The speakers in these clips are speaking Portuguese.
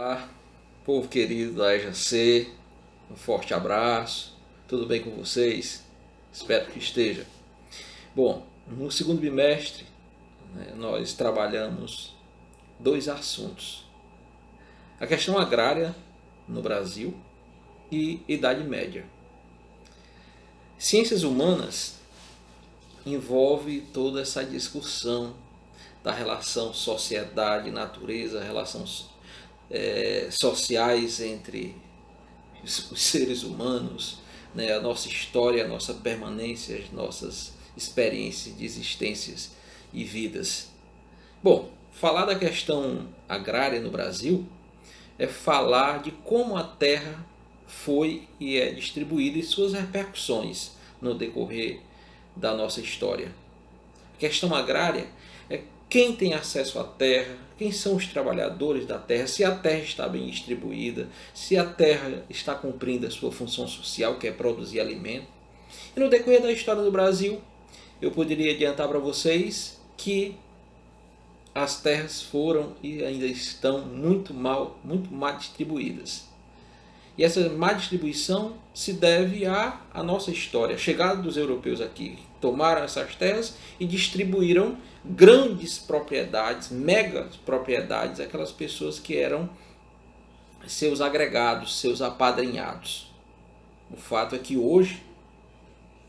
Olá, povo querido da EJC, um forte abraço, tudo bem com vocês? Espero que esteja. Bom, no segundo bimestre, nós trabalhamos dois assuntos: a questão agrária no Brasil e Idade Média. Ciências humanas envolve toda essa discussão da relação sociedade-natureza, relações sociais entre os seres humanos, né, a nossa história, a nossa permanência, as nossas experiências de existências e vidas. Bom, falar da questão agrária no Brasil é falar de como a terra foi e é distribuída e suas repercussões no decorrer da nossa história. A questão agrária é quem tem acesso à terra, quem são os trabalhadores da terra, se a terra está bem distribuída, se a terra está cumprindo a sua função social, que é produzir alimento. E no decorrer da história do Brasil, eu poderia adiantar para vocês que as terras foram e ainda estão muito mal distribuídas. E essa má distribuição se deve à nossa história. A chegada dos europeus aqui, tomaram essas terras e distribuíram grandes propriedades, mega propriedades, aquelas pessoas que eram seus agregados, seus apadrinhados. O fato é que hoje,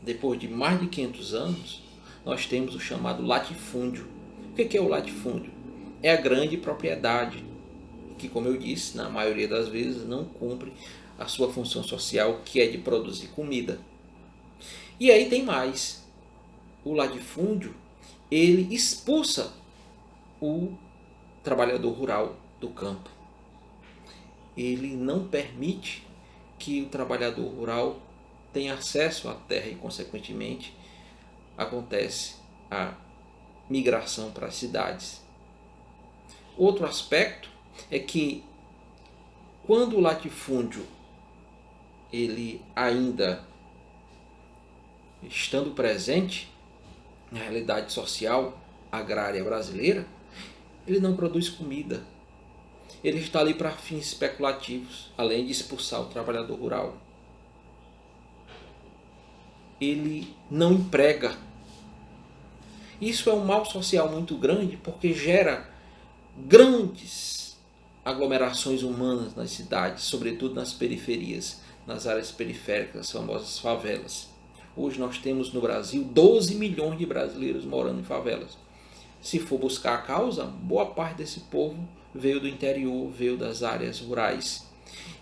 depois de mais de 500 anos, nós temos o chamado latifúndio. O que é o latifúndio? É a grande propriedade que, como eu disse, na maioria das vezes não cumpre a sua função social, que é de produzir comida. E aí tem mais. O latifúndio, ele expulsa o trabalhador rural do campo. Ele não permite que o trabalhador rural tenha acesso à terra e, consequentemente, acontece a migração para as cidades. Outro aspecto é que quando o latifúndio ele ainda estando presente na realidade social agrária brasileira, ele não produz comida. Ele está ali para fins especulativos, além de expulsar o trabalhador rural. Ele não emprega. Isso é um mal social muito grande, porque gera grandes aglomerações humanas nas cidades, sobretudo nas periferias, nas áreas periféricas, as famosas favelas. Hoje nós temos no Brasil 12 milhões de brasileiros morando em favelas. Se for buscar a causa, boa parte desse povo veio do interior, veio das áreas rurais.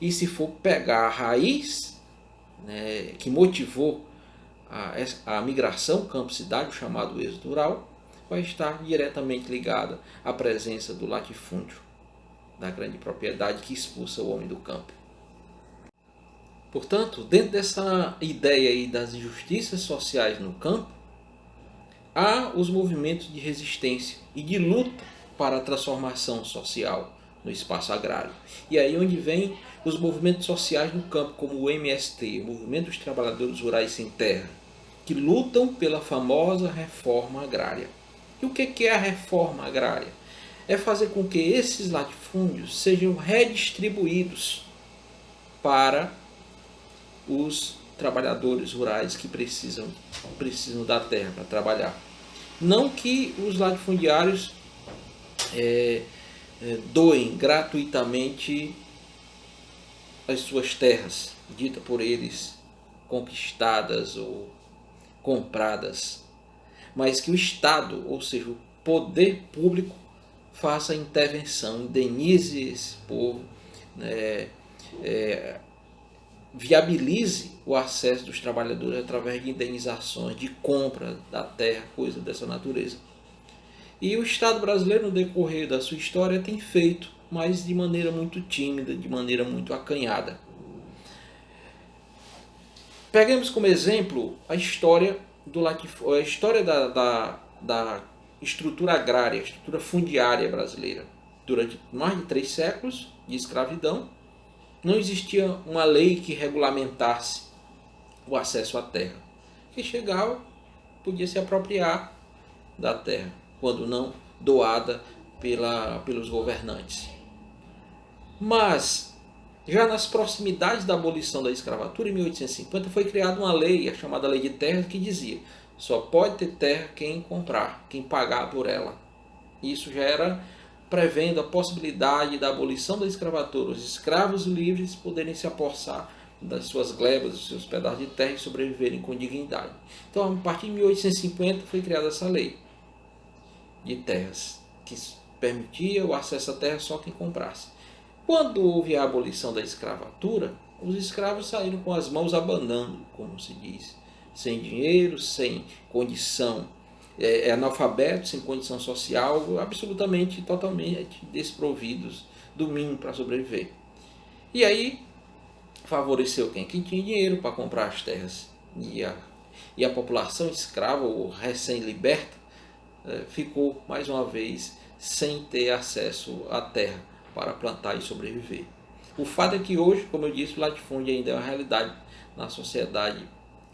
E se for pegar a raiz, né, que motivou a migração campo-cidade, o chamado êxodo rural, vai estar diretamente ligada à presença do latifúndio, da grande propriedade que expulsa o homem do campo. Portanto, dentro dessa ideia aí das injustiças sociais no campo, há os movimentos de resistência e de luta para a transformação social no espaço agrário. E aí onde vem os movimentos sociais no campo, como o MST, o Movimento dos Trabalhadores Rurais Sem Terra, que lutam pela famosa reforma agrária. E o que é a reforma agrária? É fazer com que esses latifúndios sejam redistribuídos para os trabalhadores rurais que precisam da terra para trabalhar. Não que os latifundiários doem gratuitamente as suas terras, ditas por eles conquistadas ou compradas, mas que o Estado, ou seja, o poder público, faça a intervenção, indenize esse povo, viabilize o acesso dos trabalhadores através de indenizações, de compra da terra, coisa dessa natureza. E o Estado brasileiro, no decorrer da sua história, tem feito, mas de maneira muito tímida, de maneira muito acanhada. Peguemos como exemplo a história da estrutura agrária, estrutura fundiária brasileira. Durante mais de 3 séculos de escravidão, não existia uma lei que regulamentasse o acesso à terra. Quem chegava podia se apropriar da terra, quando não doada pelos governantes. Mas, já nas proximidades da abolição da escravatura, em 1850, foi criada uma lei, a chamada Lei de Terras, que dizia: só pode ter terra quem comprar, quem pagar por ela. Isso já era prevendo a possibilidade da abolição da escravatura, os escravos livres poderem se apossar das suas glebas, dos seus pedaços de terra e sobreviverem com dignidade. Então, a partir de 1850 foi criada essa lei de terras, que permitia o acesso à terra só quem comprasse. Quando houve a abolição da escravatura, os escravos saíram com as mãos abanando, como se diz, sem dinheiro, sem condição, analfabetos, sem condição social, absolutamente, totalmente desprovidos do mínimo para sobreviver. E aí favoreceu quem? Quem tinha dinheiro para comprar as terras. E a população escrava ou recém-liberta ficou mais uma vez sem ter acesso à terra para plantar e sobreviver. O fato é que hoje, como eu disse, o latifúndio ainda é uma realidade na sociedade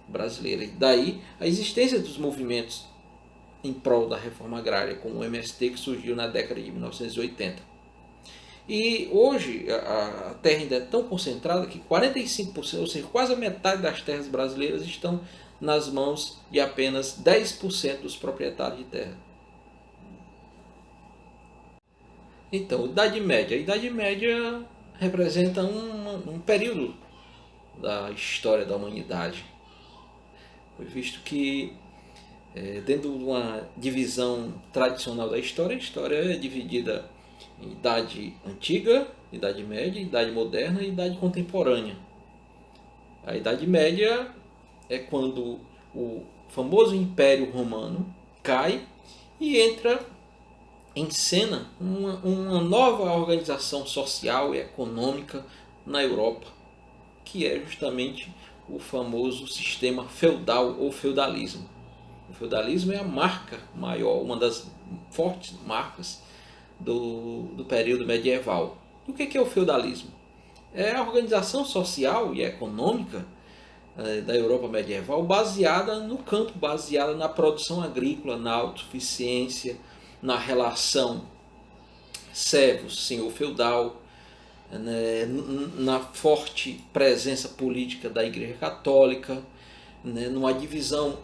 brasileira. E daí a existência dos movimentos em prol da reforma agrária, como o MST, que surgiu na década de 1980. E hoje a terra ainda é tão concentrada que 45%, ou seja, quase a metade das terras brasileiras estão nas mãos de apenas 10% dos proprietários de terra. Então, Idade Média. A Idade Média representa um período da história da humanidade. Foi visto que, dentro de uma divisão tradicional da história, a história é dividida em Idade Antiga, Idade Média, Idade Moderna e Idade Contemporânea. A Idade Média é quando o famoso Império Romano cai e entra em cena uma nova organização social e econômica na Europa, que é justamente o famoso sistema feudal ou feudalismo. O feudalismo é a marca maior, uma das fortes marcas do período medieval. E o que é o feudalismo? É a organização social e econômica da Europa medieval baseada no campo, baseada na produção agrícola, na autossuficiência, na relação servo-senhor feudal, na forte presença política da Igreja Católica, numa divisão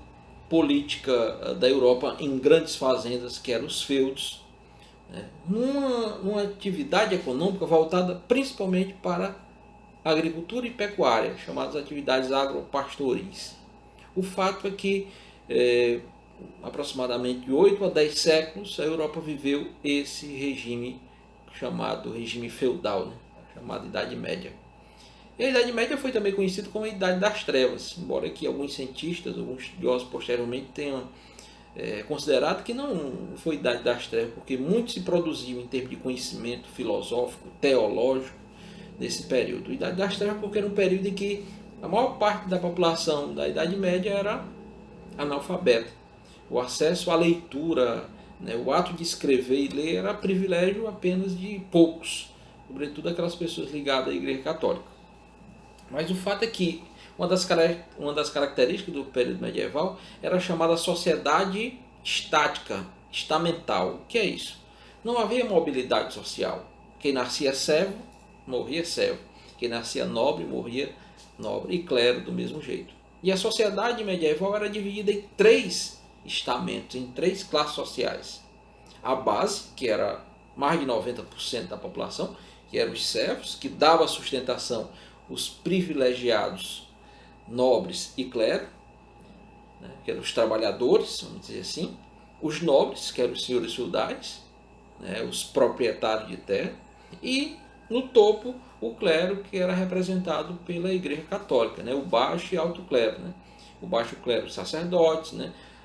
política da Europa em grandes fazendas, que eram os feudos, numa atividade econômica voltada principalmente para agricultura e pecuária, chamadas atividades agropastoris. O fato é que aproximadamente 8 a 10 séculos a Europa viveu esse regime chamado regime feudal, chamado Idade Média. E a Idade Média foi também conhecida como a Idade das Trevas, embora que alguns cientistas, alguns estudiosos posteriormente tenham considerado que não foi Idade das Trevas, porque muito se produziu em termos de conhecimento filosófico, teológico, nesse período. Idade das Trevas porque era um período em que a maior parte da população da Idade Média era analfabeta. O acesso à leitura, o ato de escrever e ler era privilégio apenas de poucos, sobretudo aquelas pessoas ligadas à Igreja Católica. Mas o fato é que uma das características do período medieval era a chamada sociedade estática, estamental. O que é isso? Não havia mobilidade social. Quem nascia servo, morria servo. Quem nascia nobre, morria nobre. E clero do mesmo jeito. E a sociedade medieval era dividida em 3 estamentos, em 3 classes sociais. A base, que era mais de 90% da população, que eram os servos, que dava sustentação os privilegiados nobres e clero, que eram os trabalhadores, vamos dizer assim, os nobres, que eram os senhores feudais, os proprietários de terra, e no topo o clero, que era representado pela Igreja Católica, o baixo e alto clero. O baixo clero, os sacerdotes,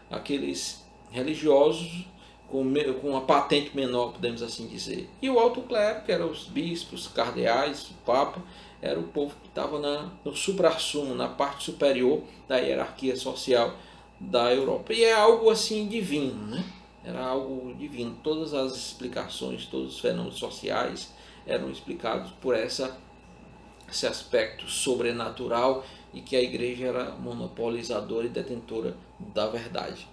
aqueles religiosos com uma patente menor, podemos assim dizer. E o alto clero, que eram os bispos, cardeais, o papa, era o povo que estava no suprassumo, na parte superior da hierarquia social da Europa. E é algo assim divino, Era algo divino. Todas as explicações, todos os fenômenos sociais eram explicados por esse aspecto sobrenatural, e que a igreja era monopolizadora e detentora da verdade.